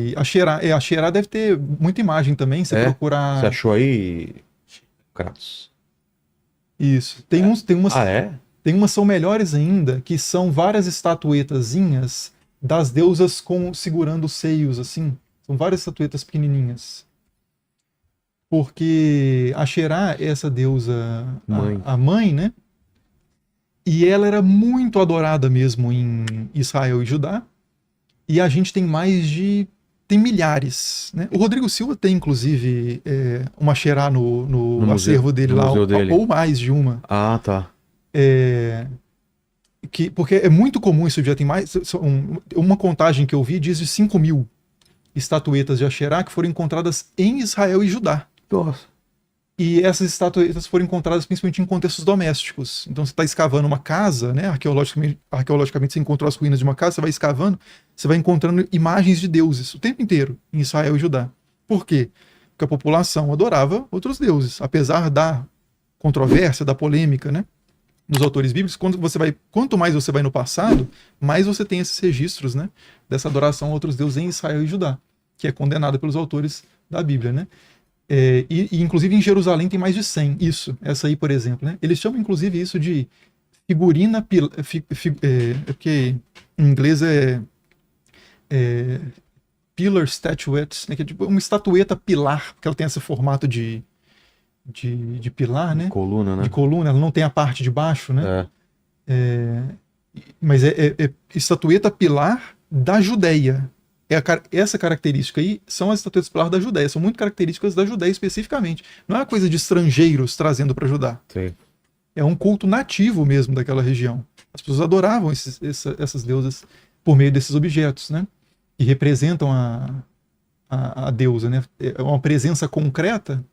E a Xerá deve ter muita imagem também, você Você procurar... achou aí, Kratos? Isso. Ah, é? Tem umas são melhores ainda, que são várias estatuetazinhas das deusas segurando os seios, assim. São várias estatuetas pequenininhas. Porque a Xerá é essa deusa, Mãe. a mãe, né? E ela era muito adorada mesmo em Israel e Judá. E a gente tem tem milhares, né? O Rodrigo Silva tem, inclusive, uma Xerá No no museu, acervo dele no lá, museu dele. ou mais de uma. Ah, tá. É, porque é muito comum isso, já tem uma contagem que eu vi diz de 5.000 estatuetas de Asherá que foram encontradas em Israel e Judá. Nossa. E essas estatuetas foram encontradas principalmente em contextos domésticos. Então você está escavando uma casa, né? Arqueologicamente você encontrou as ruínas de uma casa, você vai escavando, você vai encontrando imagens de deuses o tempo inteiro em Israel e Judá. Por quê? Porque a população adorava outros deuses, apesar da controvérsia, da polêmica, né? Nos autores bíblicos, quanto mais você vai no passado, mais você tem esses registros, né, dessa adoração a outros deuses em Israel e Judá, que é condenada pelos autores da Bíblia, né? Inclusive em Jerusalém tem mais de 100, essa aí, por exemplo, né? Eles chamam inclusive isso de figurina, porque em inglês é pillar statuettes, né, que é tipo uma estatueta pilar, porque ela tem esse formato de pilar, né? Coluna, né? De coluna, ela não tem a parte de baixo, né? É. Mas é estatueta pilar da Judéia. Essa característica aí são as estatuetas pilar da Judéia, são muito características da Judéia especificamente. Não é uma coisa de estrangeiros trazendo para Judá. Sim. É um culto nativo mesmo daquela região. As pessoas adoravam essas deusas por meio desses objetos, né? Que representam a deusa, né? É uma presença concreta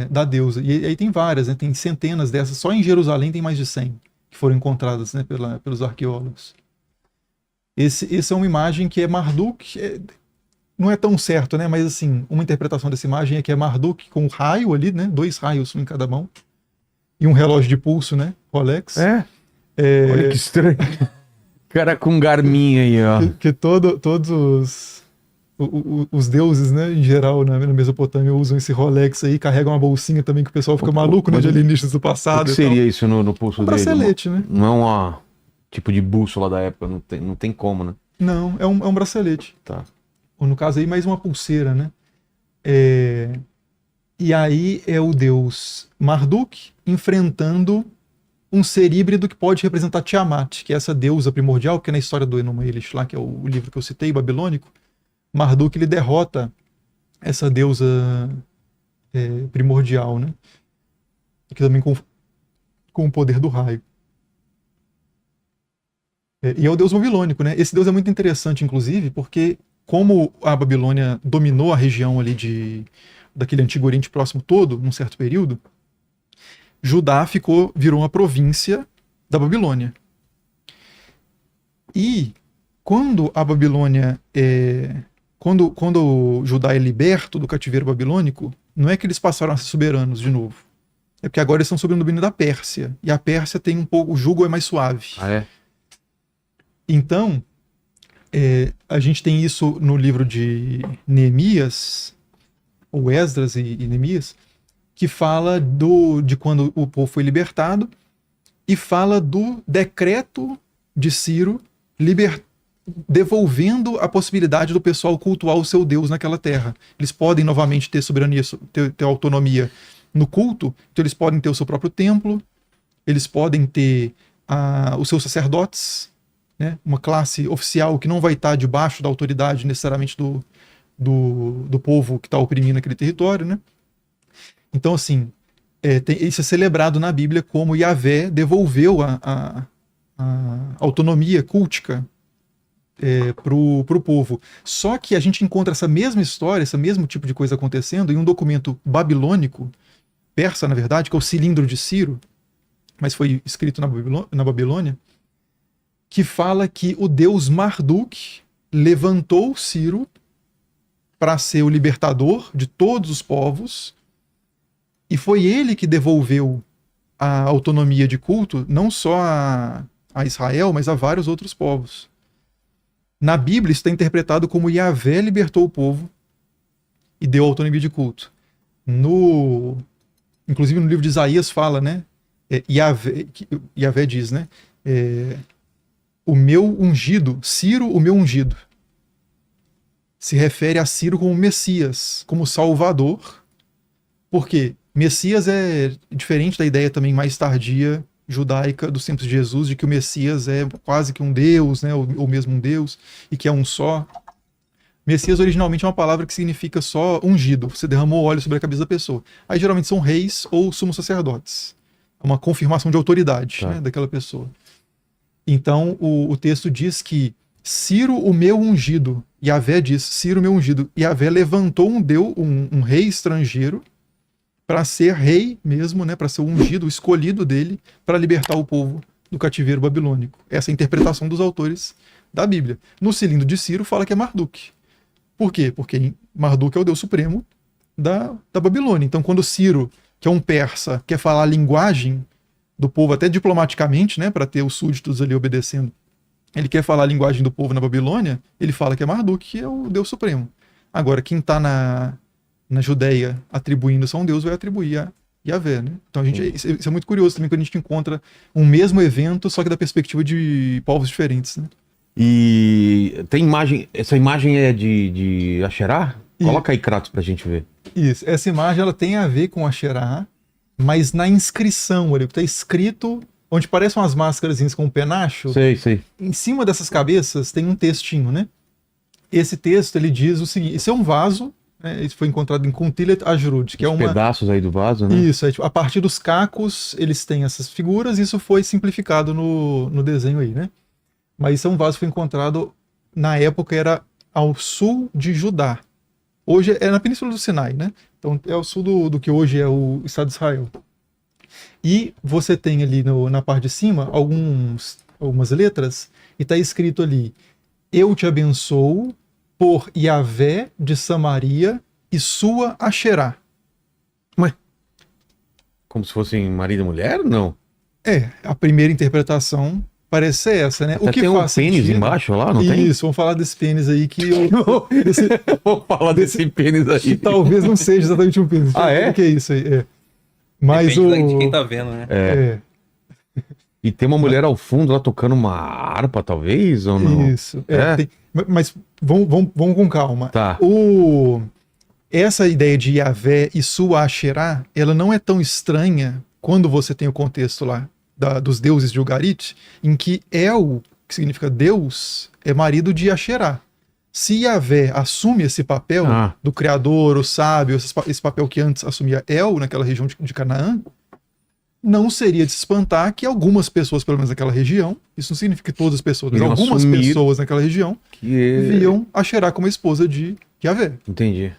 da deusa. E aí tem várias, né? Tem centenas dessas. Só em Jerusalém tem mais de 100 que foram encontradas, né, pelos arqueólogos. Essa é uma imagem que é Marduk, não é tão certo, né? Mas assim, uma interpretação dessa imagem é que é Marduk com um raio ali, né? 2 raios, um em cada mão. E um relógio de pulso, né? Rolex. Olha que estranho. Cara com Garmin aí, ó. Que todos os deuses, né, em geral, na Mesopotâmia, usam esse Rolex aí, carregam uma bolsinha também que o pessoal fica maluco, né, de alienígenas do passado. O que seria isso no pulso dele? Bracelete, né? Não é uma tipo de bússola da época, não tem como, né? Não, é um bracelete. Tá. Ou no caso aí, mais uma pulseira, né? E aí é o deus Marduk enfrentando um ser híbrido que pode representar Tiamat, que é essa deusa primordial, que é na história do Enuma Elish lá, que é o livro que eu citei, babilônico. Marduk ele derrota essa deusa primordial, né? Que também com o poder do raio. E é o deus babilônico, né? Esse deus é muito interessante, inclusive, porque como a Babilônia dominou a região ali daquele Antigo Oriente Próximo todo, num certo período, Judá virou uma província da Babilônia. E quando a Babilônia quando Judá é liberto do cativeiro babilônico, não é que eles passaram a ser soberanos de novo. É porque agora eles estão sob o domínio da Pérsia. E a Pérsia tem um pouco. O jugo é mais suave. Ah, é? Então, a gente tem isso no livro de Neemias, ou Esdras e Neemias, que fala de quando o povo foi libertado e fala do decreto de Ciro devolvendo a possibilidade do pessoal cultuar o seu Deus naquela terra. Eles podem novamente ter soberania, ter autonomia no culto, então eles podem ter o seu próprio templo, eles podem ter os seus sacerdotes, né? Uma classe oficial que não vai estar debaixo da autoridade necessariamente do povo que está oprimindo aquele território, né? Então, assim, isso é celebrado na Bíblia como Yahvé devolveu a autonomia cultica para o povo. Só que a gente encontra essa mesma história, esse mesmo tipo de coisa acontecendo em um documento babilônico, persa, na verdade, que é o Cilindro de Ciro, mas foi escrito na Babilônia, que fala que o deus Marduk levantou Ciro para ser o libertador de todos os povos, e foi ele que devolveu a autonomia de culto não só a Israel, mas a vários outros povos. Na Bíblia, isso está interpretado como Yahvé libertou o povo e deu autonomia de culto. Inclusive no livro de Isaías fala, né? Yahvé diz, né? O meu ungido, Ciro, o meu ungido. Se refere a Ciro como Messias, como Salvador. Por quê? Messias é diferente da ideia também mais tardia judaica dos tempos de Jesus, de que o Messias é quase que um Deus, né? Ou mesmo um Deus, e que é um só. Messias originalmente é uma palavra que significa só ungido. Você derramou óleo sobre a cabeça da pessoa. Aí geralmente são reis ou sumos sacerdotes. É uma confirmação de autoridade, né, daquela pessoa. Então o texto diz que Ciro, o meu ungido, Yahvé diz, Ciro, o meu ungido, Yahvé levantou um rei estrangeiro para ser rei mesmo, né, para ser o ungido, o escolhido dele, para libertar o povo do cativeiro babilônico. Essa é a interpretação dos autores da Bíblia. No cilindro de Ciro fala que é Marduk. Por quê? Porque Marduk é o deus supremo da Babilônia. Então, quando Ciro, que é um persa, quer falar a linguagem do povo, até diplomaticamente, né, para ter os súditos ali obedecendo, ele quer falar a linguagem do povo na Babilônia, ele fala que é Marduk, que é o deus supremo. Agora, quem está na Judéia atribuindo isso a um deus, vai atribuir a Yahvé, né? Então, isso é muito curioso também, quando a gente encontra um mesmo evento, só que da perspectiva de povos diferentes, né? E tem imagem, essa imagem é de Asherá? Coloca aí, Kratos, pra gente ver. Isso, essa imagem ela tem a ver com Asherá, mas na inscrição ali, que tá escrito, onde parecem umas máscaras com um penacho, Sei. em cima dessas cabeças tem um textinho, né? Esse texto, ele diz o seguinte, esse é um vaso, né? Isso foi encontrado em Kuntilet Ajrud, que é pedaços aí do vaso, né? Isso, tipo, a partir dos cacos, eles têm essas figuras, e isso foi simplificado no desenho aí, né? Mas isso é um vaso que foi encontrado, na época era ao sul de Judá. Hoje é na Península do Sinai, né? Então é ao sul do que hoje é o Estado de Israel. E você tem ali na parte de cima algumas letras, e está escrito ali: eu te abençoo por Yahvé de Samaria e sua Asherá. Ué? Como se fossem marido e mulher? Não. A primeira interpretação parece ser essa, né? Até o que tem faz um pênis sentido, embaixo lá, não tem? Isso, vamos falar desse pênis aí que vou falar desse pênis aí. Que talvez não seja exatamente um pênis. É? O que é isso aí? Mas depende de quem tá vendo, né? E tem uma mulher ao fundo lá tocando uma harpa, talvez, ou não? Isso. Mas vamos com calma. Tá. Essa ideia de Yahvé e sua Asherá, ela não é tão estranha quando você tem o contexto lá dos deuses de Ugarit, em que El, que significa Deus, é marido de Asherá. Se Yahvé assume esse papel do criador, o sábio, esse papel que antes assumia El naquela região de Canaã, não seria de se espantar que algumas pessoas, pelo menos naquela região, isso não significa que todas as pessoas, mas algumas pessoas naquela região viam Asherá como a esposa de Yahvé. Entendi.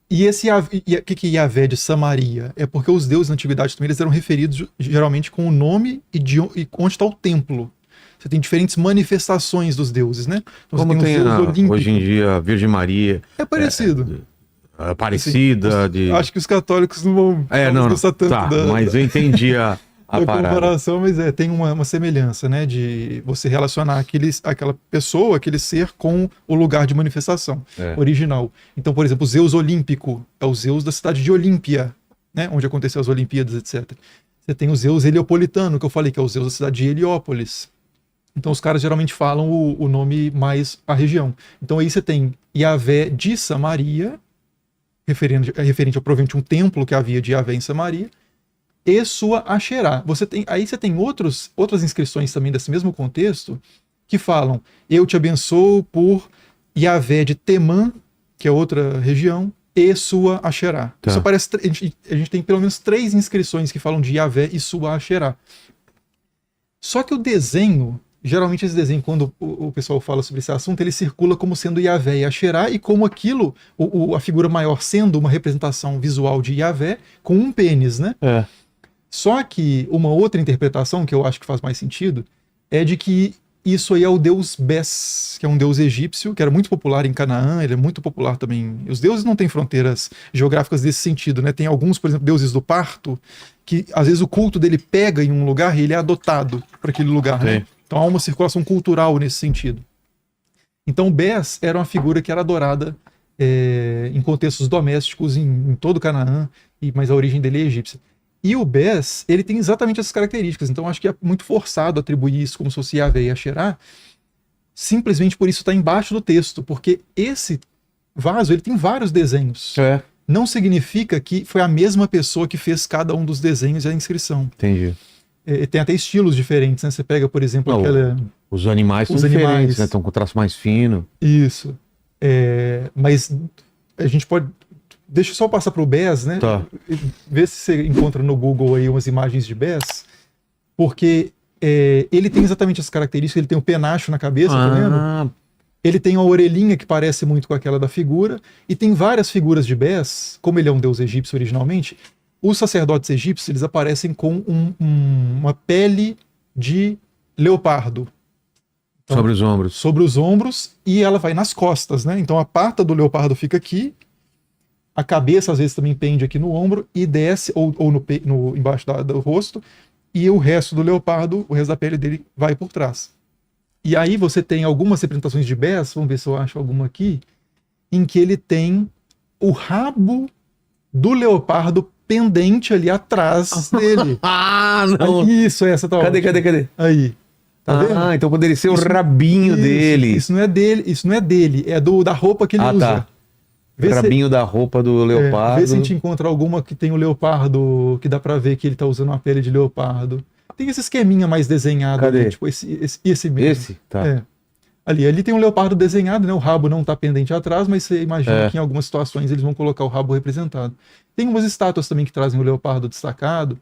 E o que Yahvé de Samaria? É porque os deuses na antiguidade também eles eram referidos geralmente com o nome e onde está o templo. Você tem diferentes manifestações dos deuses, né? Então, como tem hoje em dia a Virgem Maria. É parecido. Parecida. Assim, acho que os católicos não vão gostar tanto mas eu entendi a comparação, mas tem uma semelhança, né? De você relacionar aquela pessoa, aquele ser com o lugar de manifestação original. Então, por exemplo, o Zeus Olímpico é o Zeus da cidade de Olímpia, né? Onde aconteceu as Olimpíadas, etc. Você tem o Zeus Heliopolitano, que eu falei, que é o Zeus da cidade de Heliópolis. Então os caras geralmente falam o nome mais a região. Então aí você tem Yahvé de Samaria, referente a provavelmente um templo que havia de Yahvé em Samaria, e sua Asherá. Aí você tem outras inscrições também desse mesmo contexto que falam: eu te abençoo por Yahvé de Temã, que é outra região, e sua Asherá. Tá. Isso parece, a gente tem pelo menos 3 inscrições que falam de Yahvé e sua Asherá. Só que o desenho, geralmente esse desenho, quando o pessoal fala sobre esse assunto, ele circula como sendo Yahvé e Asherá, e como aquilo, a figura maior sendo uma representação visual de Yahvé com um pênis, né? Só que uma outra interpretação, que eu acho que faz mais sentido, é de que isso aí é o deus Bes, que é um deus egípcio, que era muito popular em Canaã, ele é muito popular também. Os deuses não têm fronteiras geográficas desse sentido, né? Tem alguns, por exemplo, deuses do parto, que às vezes o culto dele pega em um lugar e ele é adotado para aquele lugar, né? Então há uma circulação cultural nesse sentido. Então, o Bes era uma figura que era adorada em contextos domésticos em todo o Canaã, mas a origem dele é egípcia. E o Bes, ele tem exatamente essas características, então acho que é muito forçado atribuir isso como se fosse Yahvé e Asherá, simplesmente por isso está embaixo do texto, porque esse vaso ele tem vários desenhos. Não significa que foi a mesma pessoa que fez cada um dos desenhos e a inscrição. Entendi. Tem até estilos diferentes, né? Você pega, por exemplo, os animais são diferentes, né? Estão com o traço mais fino. Isso. Mas a gente pode... Deixa eu só passar para o Bes, né? Tá. Vê se você encontra no Google aí umas imagens de Bes, porque ele tem exatamente essas características, ele tem o penacho na cabeça, tá vendo? Ele tem a orelhinha que parece muito com aquela da figura, e tem várias figuras de Bes, como ele é um deus egípcio originalmente, os sacerdotes egípcios eles aparecem com uma pele de leopardo. Então, sobre os ombros. Sobre os ombros, e ela vai nas costas, né? Então a pata do leopardo fica aqui, a cabeça às vezes também pende aqui no ombro e desce, ou embaixo do rosto, e o resto do leopardo, o resto da pele dele vai por trás. E aí você tem algumas representações de Bes, vamos ver se eu acho alguma aqui, em que ele tem o rabo do leopardo pendente ali atrás dele. Não! Isso, essa tá Cadê? Aí. Tá vendo? Então poderia ser o rabinho dele. Isso não é dele, é da roupa que ele usa. Tá. O rabinho da roupa do leopardo. Vê se a gente encontra alguma que tem o leopardo, que dá pra ver que ele tá usando uma pele de leopardo. Tem esse esqueminha mais desenhado. Cadê? Ali, tipo esse mesmo. Esse? Tá. Ali tem um leopardo desenhado, né? O rabo não tá pendente atrás, mas você imagina que em algumas situações eles vão colocar o rabo representado. Tem umas estátuas também que trazem o leopardo destacado.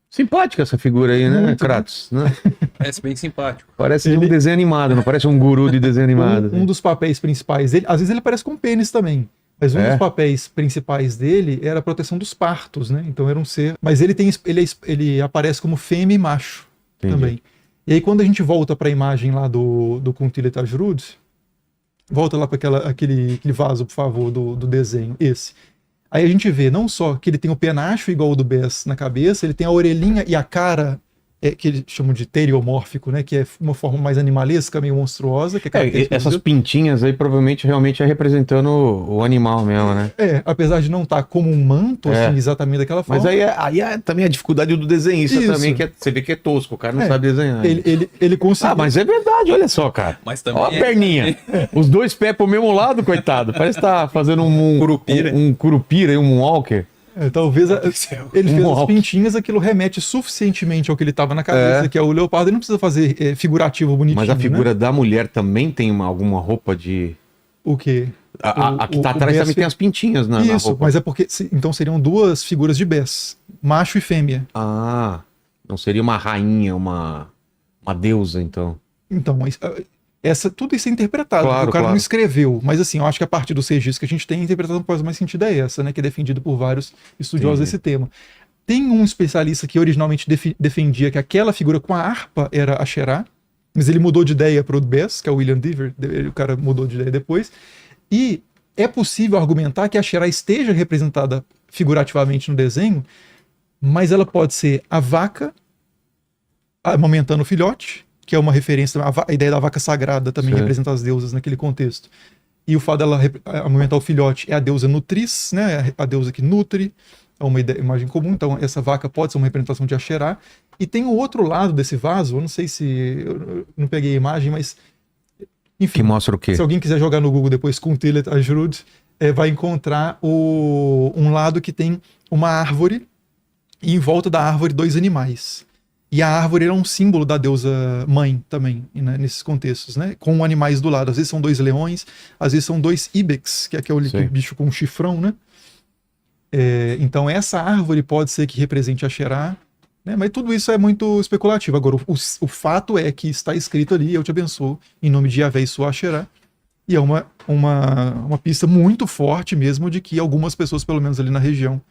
Simpática essa figura aí, né, Muito, Kratos? Né? Parece bem simpático. Parece um desenho animado, não parece um guru de desenho animado. Um dos papéis principais dele, às vezes ele parece com um pênis também, mas um dos papéis principais dele era a proteção dos partos, né? Então era um ser... Mas ele aparece como fêmea e macho. Entendi. Também. E aí quando a gente volta para a imagem lá do Kuntilet Ajrud, volta lá para aquele vaso, por favor, do desenho, esse. Aí a gente vê não só que ele tem o penacho igual o do Bes na cabeça, ele tem a orelhinha e a cara, que eles chamam de teriomórfico, né? Que é uma forma mais animalesca, meio monstruosa. Que essas pintinhas aí provavelmente realmente é representando o animal mesmo, né? Apesar de não estar como um manto, assim, exatamente daquela forma. Mas aí é também a dificuldade do desenhista também, que você vê que é tosco, o cara não sabe desenhar. Ele conseguiu... mas é verdade, olha só, cara. Mas também ó a perninha. Os dois pés pro mesmo lado, coitado. Parece que tá fazendo um curupira e um moonwalker. Talvez ele fez as pintinhas, aquilo remete suficientemente ao que ele estava na cabeça, que é o leopardo. Ele não precisa fazer figurativo bonitinho. Mas a figura da mulher também tem alguma roupa de... O quê? A que tá atrás também tem as pintinhas na roupa. Mas é porque... Então seriam duas figuras de Bes, macho e fêmea. Não seria uma rainha, uma deusa, então. Então, mas... tudo isso é interpretado, claro, o cara não escreveu, mas assim, eu acho que a partir dos registros que a gente tem, a interpretação que faz mais sentido é essa, né, que é defendida por vários estudiosos desse tema. Tem um especialista que originalmente defendia que aquela figura com a harpa era Asherá, mas ele mudou de ideia para o Bes, que é o William Dever, o cara mudou de ideia depois, e é possível argumentar que a Asherá esteja representada figurativamente no desenho, mas ela pode ser a vaca amamentando o filhote, que é uma referência, a ideia da vaca sagrada também representa as deusas naquele contexto. E o fato dela amamentar o filhote é a deusa nutriz, né? A deusa que nutre, é uma imagem comum, então essa vaca pode ser uma representação de Asherá. E tem o outro lado desse vaso, eu não sei se... Eu não peguei a imagem, mas... Enfim, que mostra o quê? Se alguém quiser jogar no Google depois, Kuntilet Ajrud, vai encontrar um lado que tem uma árvore, e em volta da árvore dois animais. E a árvore é um símbolo da deusa mãe também, né, nesses contextos, né? Com animais do lado. Às vezes são dois leões, às vezes são dois ibex, que é aquele bicho com um chifrão, né? Então essa árvore pode ser que represente Asherá, né? Mas tudo isso é muito especulativo. Agora, o fato é que está escrito ali, eu te abençoo, em nome de Yahvé e sua Asherá. E é uma pista muito forte mesmo de que algumas pessoas, pelo menos ali na região,